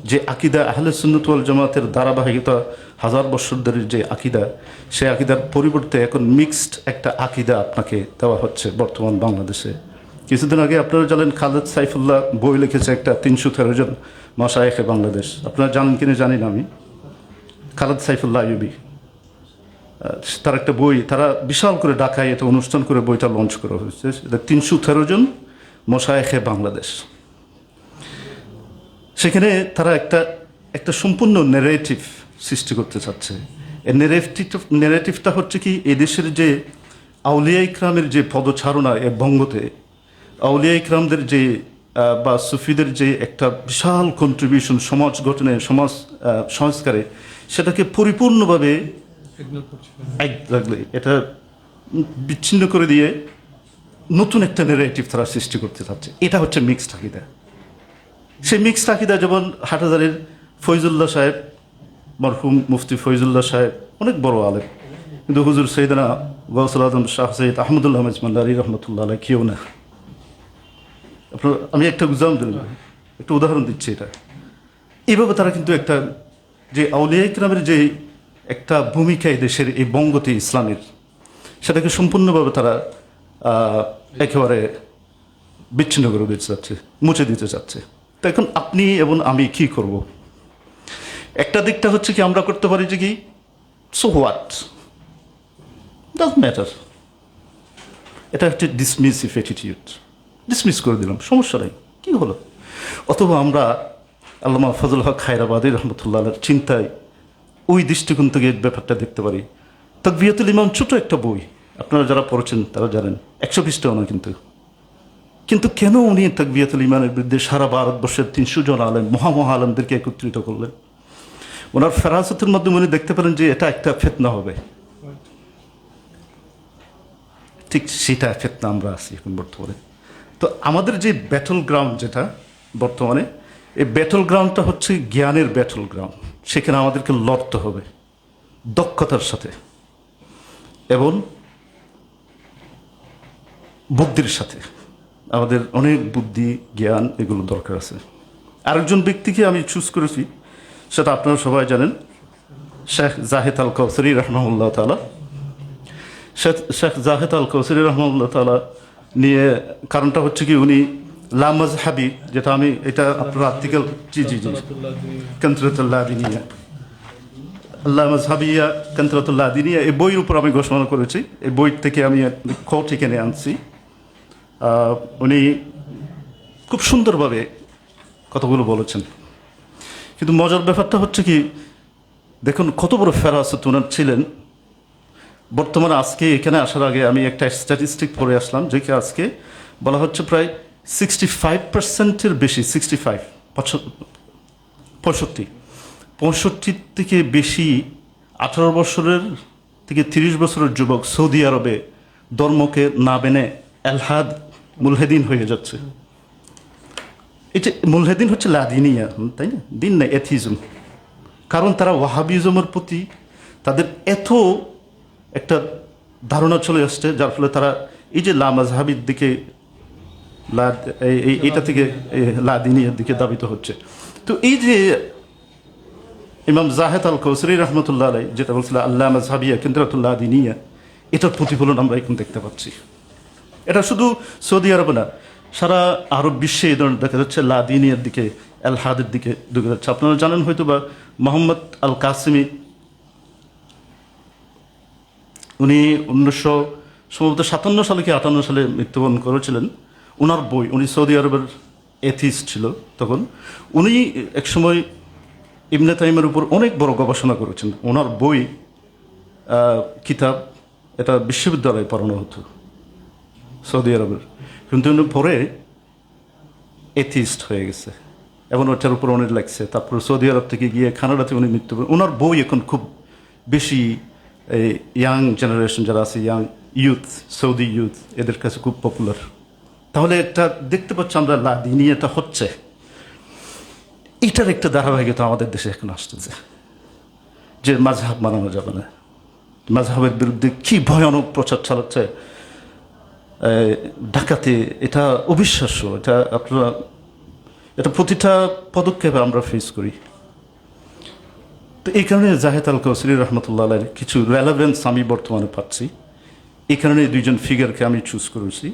যে আকিদা আহলে সুন্নাত ওয়াল জামাতের ধারাবাহিকতা হাজার বছর ধরে যে আকিদা, সেই আকিদার পরিবর্তে এখন মিক্সড একটা আকিদা আপনাকে দেওয়া হচ্ছে বর্তমান বাংলাদেশে। কিছুদিন আগে আপনারা জানেন খালেদ সাইফুল্লাহ বই লিখেছে একটা 313 জন মাশায়েখে বাংলাদেশ। আপনারা জানেন কিনা জানি না আমি। খালেদ সাইফুল্লাহ আইয়ুবী, তার একটা বই, তারা বিশাল করে ঢাকায় এটা অনুষ্ঠান করে বইটা লঞ্চ করা হয়েছে। 313 জন মাশায়েখে বাংলাদেশ। সেখানে তারা একটা সম্পূর্ণ নেরেটিভ সৃষ্টি করতে চাচ্ছে। এই নেরেটিভটা হচ্ছে কি, এই দেশের যে আউলিয়া ইকরামের যে পদচারণা এ বঙ্গতে, আউলিয়া ইকরামদের যে বা সুফিদের যে একটা বিশাল কন্ট্রিবিউশন সমাজ গঠনে, সমাজ সংস্কারে, সেটাকে পরিপূর্ণভাবে এটা বিচ্ছিন্ন করে দিয়ে নতুন একটা নেরেটিভ তারা সৃষ্টি করতে চাচ্ছে। এটা হচ্ছে মিক্সড আকিদা। সেই মিক্সড আকিদা যেমন হাটহাজারীর ফৈজুল্লাহ সাহেব, মরহুম মুফতি ফৈজুল্লাহ সাহেব অনেক বড় আলেম, কিন্তু হুজুর সৈয়দনা গৌসুল আজম শাহ সৈয়দ আহমদুল্লাহ মাজমাল্লারি রহমতুল্লাহ আলাই কেউ না। আপনার আমি একটা উদাহরণ দিচ্ছি। এটা এইভাবে তারা কিন্তু একটা যে আউলিয়া ইকরামের যে একটা ভূমিকা এই দেশের এই বঙ্গতে ইসলামের, সেটাকে সম্পূর্ণভাবে তারা একেবারে বিচ্ছিন্ন করে দিতে চাচ্ছে, মুছে দিতে চাচ্ছে। তো এখন আপনি এবং আমি কি করব? একটা দিকটা হচ্ছে কি, আমরা করতে পারি যে কি, সো হোয়াট, ডাজন্ট ম্যাটার। এটা হচ্ছে ডিসমিসিভ অ্যাটিটিউড, ডিসমিস করে দিলাম, সমস্যা নেই, কী হলো। অথবা আমরা আল্লামা ফজল হক খায়রাবাদী রহমতুল্লাহ চিন্তায় ওই দৃষ্টিকোণ থেকে ব্যাপারটা দেখতে পারি। তাকবিয়াতুল ইমান ছোট একটা বই, আপনারা যারা পড়েছেন তারা জানেন, 100 পৃষ্ঠাও না, কিন্তু কেন উনি তাকবিয়াতুল ইমানের বিরুদ্ধে সারা ভারতবর্ষের 300 জন আলেম, মহা আলেমদেরকে একত্রিত করলেন? ওনার ফেরাসতের মাধ্যমে উনি দেখতে পারেন যে এটা একটা ফিতনা হবে। ঠিক সেটা ফিতনা আমরা আছি এখন বর্তমানে। তো আমাদের যে ব্যাটল গ্রাউন্ড যেটা বর্তমানে, এই ব্যাটল গ্রাউন্ডটা হচ্ছে জ্ঞানের ব্যাটল গ্রাউন্ড। সেখানে আমাদেরকে লড়তে হবে দক্ষতার সাথে এবং বুদ্ধির সাথে। আমাদের অনেক বুদ্ধি, জ্ঞান এগুলো দরকার আছে। আরেকজন ব্যক্তিকে আমি চুজ করেছি, সেটা আপনারা সবাই জানেন, শেখ জাহেদ আল কৌসরি রহমাহুল্লাহ তাআলা। শেখ জাহেদ আল কৌসরি রহমাহুল্লাহ তাআলা নিয়ে কারণটা হচ্ছে কি, উনি লা মাজহাবি, যেটা আমি এটা আপনার আর্টিকেল জি কান্ত্রাতুল্লাহ দিনিয়া, আল্লাহ মাজহাবিয়া কান্ত্রাতুল্লাহ দিনিয়া, এই বইয়ের উপর আমি ঘোষণা করেছি। এই বই থেকে আমি কোট এখানে আনছি। উনি খুব সুন্দরভাবে কথাগুলো বলেছেন। কিন্তু মজার ব্যাপারটা হচ্ছে কি, দেখুন কত বড় ফেরাসত ওনার ছিলেন। বর্তমানে আজকে এখানে আসার আগে আমি একটা স্ট্যাটিস্টিক পড়ে আসলাম, যে কি আজকে বলা হচ্ছে প্রায় 65%-এর বেশি, 65 থেকে বেশি 18 বছরের থেকে 30 বছরের যুবক সৌদি আরবে ধর্মকে না মেনে এলহাদ, মুলহেদিন হয়ে যাচ্ছে। এটা মুলহেদিন হচ্ছে লাদিনিয়া, তাই না? দিন না, এথিজম। কারণ তারা ওয়াহাবিজমের প্রতি তাদের এত একটা ধারণা চলে আসছে, যার ফলে তারা এই যে লা মাজহাবির দিকে, এইটা থেকে লাদিনিয়ার দিকে ধাবিত হচ্ছে। তো এই যে ইমাম জাহেদ আল কৌসরি রহমতুল্লাহ আলাই যেটা বলছিল আল্লাহ মাজহাবিয়া কেন্দ্রাতুল্লাহ দিনিয়া, এটার প্রতিফলন আমরা এখন দেখতে পাচ্ছি। এটা শুধু সৌদি আরব না, সারা আরব বিশ্বে এই ধরনের দেখা যাচ্ছে, লাদিনিয়ার দিকে, এলহাদের দিকে ঢুকে যাচ্ছে। আপনারা জানেন হয়তো বা মোহাম্মদ আল কাসিমি, উনি 1957 সালে কি 58 সালে মৃত্যুবরণ করেছিলেন। ওনার বই, উনি সৌদি আরবের এথিস্ট ছিল তখন, উনি একসময় ইবনে তাইমের উপর অনেক বড় গবেষণা করেছেন। ওনার বই, কিতাব, এটা বিশ্ববিদ্যালয়ে পড়ানো হতো সৌদি আরবের, কিন্তু উনি পরে এথিস্ট হয়ে গেছে এবং ওটার উপর অনেক লাগছে। তারপর সৌদি আরব থেকে গিয়ে কানাডাতে উনি মৃত্যুবরণ। ওনার বই এখন খুব বেশি ইয়াং জেনারেশন যারা আছে, ইয়াং ইউথ, সৌদি ইউথ, এদের কাছে খুব পপুলার। তাহলে এটা দেখতে পাচ্ছি আমরা লাদিনিয়াটা হচ্ছে, এটার একটা ধারাবাহিকতা আমাদের দেশে এখন আসতেছে, যে মাযহাব মানানো যাবে না। মাযহাবের বিরুদ্ধে কি ভয়ানক প্রচার চালাচ্ছে ঢাকাতে, এটা অবিশ্বাস্য। এটা আপনারা এটা প্রতিটা পদক্ষেপে আমরা ফেস করি। তো এই কারণে জাহেদ আল কৌসরি রহমতুল্লাহ আলাইহির কিছু রেলেভেন্স আমি বর্তমানে পাচ্ছি। এই কারণে এই দুইজন ফিগারকে আমি চুজ করেছি।